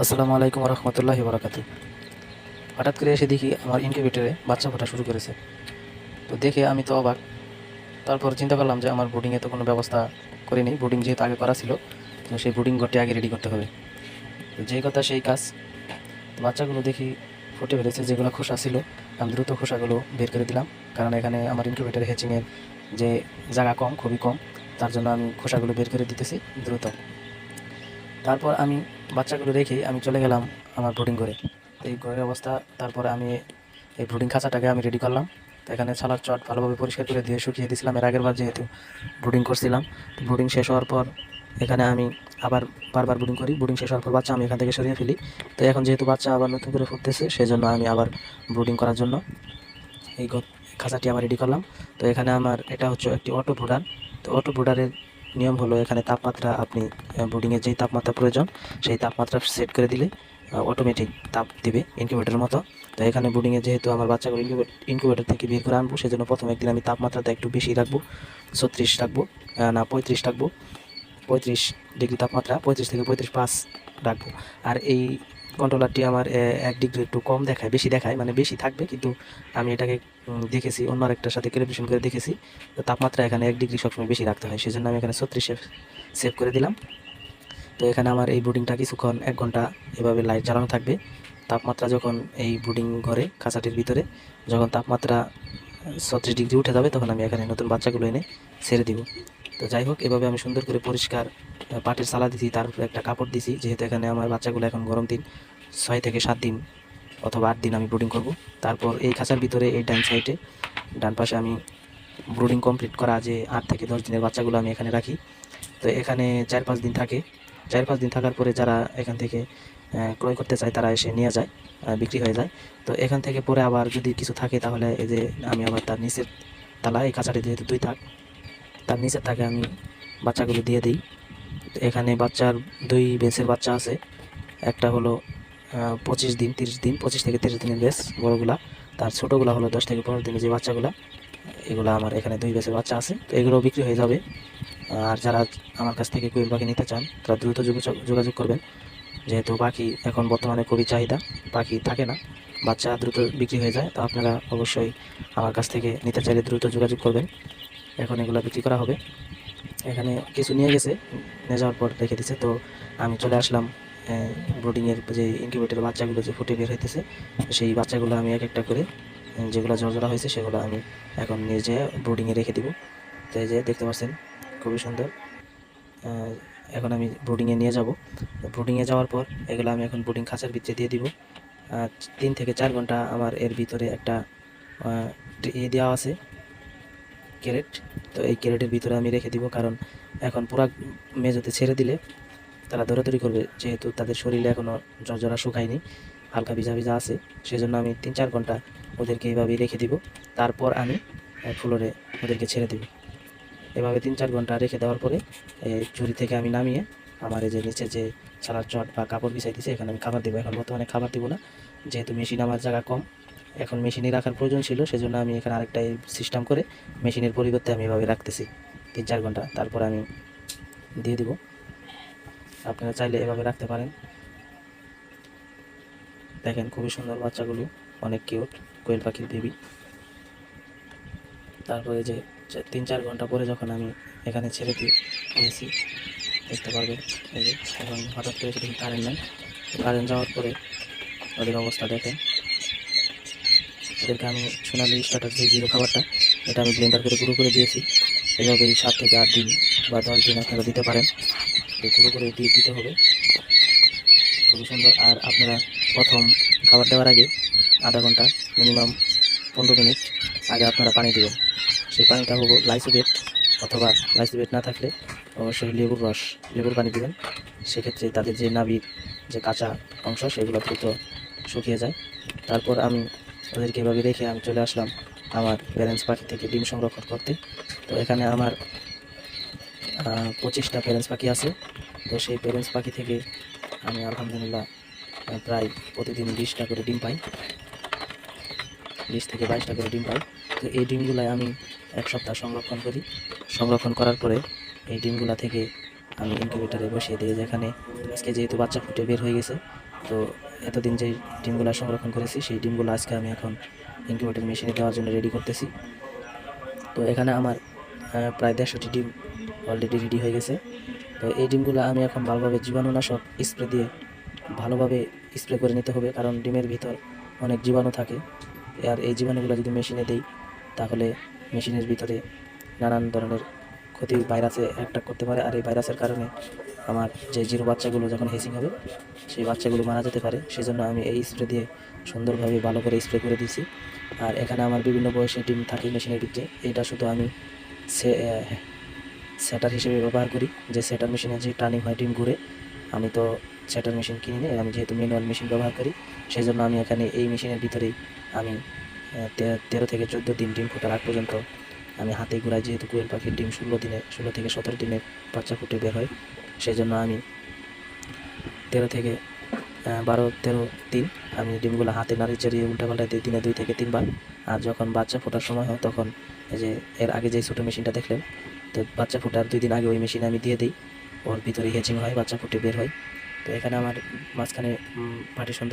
আসসালামু আলাইকুম রহমতুল্লাহি বরাকাতু। হঠাৎ করে এসে দেখি আমার ইনকিউবেটরে বাচ্চা ফোটা শুরু করেছে। তো দেখে আমি তো অবাক। তারপর চিন্তা করলাম যে আমার ব্রুডিংয়ে তো কোনো ব্যবস্থা করিনি, ব্রুডিং যেহেতু আগে করা ছিল, তো সেই ব্রুডিং ঘরটি আগে রেডি করতে হবে। তো যেই কথা সেই কাজ। বাচ্চাগুলো দেখি ফুটে ফেলেছে, যেগুলো খোসা ছিল আমি দ্রুত খোসাগুলো বের করে দিলাম, কারণ এখানে আমার ইনকিউবেটরে হ্যাচিংয়ের যে জায়গা কম, খুবই কম, তার জন্য আমি খোসাগুলো বের করে দিতেছি দ্রুত। তারপর আমি বাচ্চাগুলো রেখে আমি চলে গেলাম আমার ব্রুডিং ঘরে। এই ঘরের অবস্থা, তারপরে আমি এই ব্রুডিং খাঁচাটাকে আমি রেডি করলাম। তো এখানে ছালার চট ভালোভাবে পরিষ্কার করে দিয়ে শুকিয়ে দিয়েছিলাম এর আগের বার যেহেতু ব্রুডিং করছিলাম। তো ব্রুডিং শেষ হওয়ার পর এখানে আমি আবার বারবার ব্রুডিং করি, ব্রুডিং শেষ হওয়ার পর বাচ্চা আমি এখান থেকে সরিয়ে ফেলি। তো এখন যেহেতু বাচ্চা আবার নতুন করে ফুটতেছে, সেজন্য আমি আবার ব্রুডিং করার জন্য এই খাঁচাটি আবার রেডি করলাম। তো এখানে আমার এটা হচ্ছে একটি অটো ব্রুডার। তো অটো ব্রুডারের নিয়ম হলো, এখানে তাপমাত্রা আপনি ব্রুডিংয়ের যেই তাপমাত্রা প্রয়োজন সেই তাপমাত্রা সেট করে দিলে অটোমেটিক তাপ দিবে ইনকিউবেটরের মতো। তো এখানে ব্রুডিংয়ে যেহেতু আমার বাচ্চাগুলো ইনকিউবেটর থেকে বের করে আনবো, সেজন্য প্রথম একদিন আমি তাপমাত্রাটা একটু বেশি রাখবো, 36 রাখবো, না 35 রাখবো, 35 ডিগ্রি তাপমাত্রা, 35 থেকে 35.5 রাখবো। আর এই কন্ট্রোলারটি আমার 1 ডিগ্রি একটু কম দেখায়, বেশি দেখায়, মানে বেশি থাকবে, কিন্তু আমি এটাকে দেখেছি অন্য আরেকটার সাথে ক্যালিব্রেশন করে দেখেছি, তো তাপমাত্রা এখানে 1 ডিগ্রি সবসময় বেশি রাখতে হয়, সেজন্য আমি এখানে 36 সেভ করে দিলাম। তো এখানে আমার এই ব্রুডিংটা কিছুক্ষণ 1 ঘন্টা এভাবে লাইট জ্বালানো থাকবে। তাপমাত্রা যখন এই ব্রুডিং ঘরে খাঁচাটির ভিতরে যখন তাপমাত্রা 36 ডিগ্রি উঠে যাবে, তখন আমি এখানে নতুন বাচ্চাগুলো এনে ছেড়ে দিব। তো যাই হোক, এভাবে আমি সুন্দর করে পরিষ্কার পাটের চালা দিছি, তার উপরে একটা কাপড় দিছি, যেহেতু এখানে আমার বাচ্চাগুলো এখন গরম দিন, 6 থেকে 7 দিন অথবা 8 দিন আমি ব্রুডিং করব। তারপর এই খাঁচার ভিতরে এই ডান সাইডে ডান পাশে আমি ব্রুডিং কমপ্লিট করা যে 8 থেকে 10 দিনের বাচ্চাগুলো আমি এখানে রাখি। তো এখানে 4-5 দিন থাকে। 4-5 দিন থাকার পরে যারা এখান থেকে ক্রয় করতে চায় তারা এসে নিয়ে যায়, বিক্রি হয়ে যায়। তো এখান থেকে পরে আবার যদি কিছু থাকে, তাহলে এই যে আমি আবার তার নিচের তালা, এই খাঁচাটি যেহেতু 2 থাক, তার নিচের থাকে আমি বাচ্চাগুলো দিয়ে দিই। তো এখানে বাচ্চার 2 বেচের বাচ্চা আছে। একটা হলো 25 দিন, 30 দিন, 25 থেকে 30 দিনের বেচ বড়গুলা। তার ছোটোগুলা হলো 10 থেকে 15 দিনের যে বাচ্চাগুলা, এগুলো আমার এখানে 2 বেচের বাচ্চা আছে। তো এগুলো বিক্রি হয়ে যাবে। আর যারা আমার কাছ থেকে কোয়েল পাখি নিতে চান, তারা দ্রুত যোগাযোগ করবেন, যেহেতু পাখি এখন বর্তমানে খুবই চাহিদা, পাখি থাকে না, বাচ্চা দ্রুত বিক্রি হয়ে যায়। তো আপনারা অবশ্যই আমার কাছ থেকে নিতে চাইলে দ্রুত যোগাযোগ করবেন। এখন এগুলো বিক্রি করা হবে। এখানে কিছু নিয়ে গেছে, নিয়ে যাওয়ার পর রেখে দিছে। তো আমি চলে আসলাম ব্রুডিংয়ের যে ইনকিউবেটরের বাচ্চাগুলো যে ফুটে বের হইতেছে, সেই বাচ্চাগুলো আমি এক একটা করে যেগুলো জর্জরা হয়েছে সেগুলো আমি এখন নিয়ে যেয়ে ব্রুডিংয়ে রেখে দিব। তো এই যে দেখতে পাচ্ছেন, খুবই সুন্দর। এখন আমি ব্রুডিংয়ে নিয়ে যাব। ব্রুডিংয়ে যাওয়ার পর এগুলো আমি এখন ব্রুডিং খাঁচার ভিতরে দিয়ে দিব। 3 থেকে 4 ঘন্টা আমার এর ভিতরে একটা দেওয়া আছে, ক্যারেট। তো এই ক্যারেটের ভিতরে আমি রেখে দিব, কারণ এখন পুরা মেঝেতে ছেড়ে দিলে তারা দৌড়াদৌড়ি করবে, যেহেতু তাদের শরীরে এখনও জ্বর শুকায়নি, হালকা ভিজা ভিজা আছে। সেজন্য আমি 3-4 ঘন্টা ওদেরকে এইভাবেই রেখে দিব। তারপর আমি ফ্লোরে ওদেরকে ছেড়ে দিব। এভাবে 3-4 ঘন্টা রেখে দেওয়ার পরে ঝুড়ি থেকে আমি নামিয়ে আমার এই যে নিচে যে ছালার চট বা কাপড় বিছাই দিয়েছি, এখানে আমি খাবার দেবো। এখন বর্তমানে খাবার দেবো না, যেহেতু মেশিন আমার জায়গা কম, এখন মেশিনে রাখার প্রয়োজন ছিল, সেজন্য আমি এখানে আরেকটা সিস্টেম করে মেশিনের পরিবর্তে আমি এভাবে রাখতেছি 3-4 ঘন্টা। তারপর আমি দিয়ে দিব। আপনারা চাইলে এভাবে রাখতে পারেন। দেখেন খুবই সুন্দর বাচ্চাগুলো, অনেক কিউট কোয়েল পাখির বেবি। তারপরে যে 3-4 ঘন্টা পরে যখন আমি এখানে ছেড়ে দিয়েছি, দেখতে পারবেন এই যে এখন হঠাৎ করে দেখি কারেন্ট নেই। কারেন্ট যাওয়ার পরে ওদের অবস্থা দেখেন। ওদেরকে আমি সোনালি স্টার্টার যে জিরো খাবারটা, এটা আমি ব্লেন্ডার করে গুঁড়ো করে দিয়েছি। এভাবেই 7 থেকে 8 দিন বা 10 দিন আপনারা দিতে পারেন, গুঁড়ো করে দিতে হবে। খুবই সুন্দর। আর আপনারা প্রথম খাবার দেওয়ার আগে আধা ঘন্টা, মিনিমাম 15 মিনিট আগে আপনারা পানি দেবেন। সেই পানিটা হবো লাইসোবেট, অথবা লাইসোবেট না থাকলে অবশ্যই লেবুর পানি দেবেন। সেক্ষেত্রে তাদের যে নাভির যে কাঁচা অংশ সেগুলো দ্রুত শুকিয়ে যায়। তারপর আমি ওদেরকে এভাবে রেখে আমি চলে আসলাম আমার প্যারেন্টস পাখি থেকে ডিম সংরক্ষণ করতে। তো এখানে আমার 25টা প্যারেন্টস পাখি আছে। তো সেই প্যারেন্টস পাখি থেকে আমি আলহামদুলিল্লাহ প্রায় প্রতিদিন 20টা করে ডিম পাই, 20 থেকে 22টা করে ডিম পাই। তো এই ডিমগুলাই আমি 1 সপ্তাহ সংরক্ষণ করি। সংরক্ষণ করার পরে এই ডিমগুলা থেকে আমি ইনকিউবেটারে বসিয়ে দিই। যেখানে আজকে যেহেতু বাচ্চা ফুটে বের হয়ে গেছে, তো এতদিন যেই ডিমগুলো সংরক্ষণ করেছি সেই ডিমগুলো আজকে আমি এখন ইনকিউবেটর মেশিনে দেওয়ার জন্য রেডি করতেছি। তো এখানে আমার প্রায় 150টি ডিম অলরেডি রেডি হয়ে গেছে। তো এই ডিমগুলো আমি এখন ভালোভাবে জীবাণুনাশক স্প্রে দিয়ে ভালোভাবে স্প্রে করে নিতে হবে, কারণ ডিমের ভিতর অনেক জীবাণু থাকে। আর এই জীবাণুগুলো যদি মেশিনে দিই তাহলে মেশিনের ভিতরে নানান ধরনের ক্ষতি ভাইরাসে অ্যাটাক করতে পারে, আর এই ভাইরাসের কারণে আমার যে জিরো বাচ্চাগুলো যখন হেসিং হবে সেই বাচ্চাগুলো মারা যেতে পারে। সেজন্য আমি এই স্প্রে দিয়ে সুন্দরভাবে ভালো করে স্প্রে করে দিয়েছি। আর এখানে আমার বিভিন্ন বয়সের ডিম থাকে মেশিনের ভিতরে, এটা শুধু আমি সেটার হিসেবে ব্যবহার করি। যে সেটার মেশিনে যে টার্নিং হয় ডিম ঘুরে, আমি তো সেটার মেশিন কিনি না, আমি যেহেতু ম্যানুয়াল মেশিন ব্যবহার করি সেই জন্য আমি এখানে এই মেশিনের ভিতরেই আমি 13 থেকে 14 দিন ডিম ফোটার আগ পর্যন্ত আমি হাতে ঘুরাই। যেহেতু কোয়েল পাখির ডিম 16 থেকে 17 দিনে বাচ্চা ফুটে বের হয়, সেই জন্য আমি 12-13 দিন আমি ডিমগুলো হাতে নাড়ি চাড়িয়ে উল্টাপাল্টা দিই, দিনে 2 থেকে 3 বার। আর যখন বাচ্চা ফোটার সময় হয় তখন এই যে এর আগে যে ছোটো মেশিনটা দেখলেন, তো বাচ্চা ফোটার 2 দিন আগে ওই মেশিনে আমি দিয়ে দিই, ওর ভিতরে হেচিং হয়, বাচ্চা ফুটে বের হয়। তো এখানে আমার মাঝখানে পার্টিশন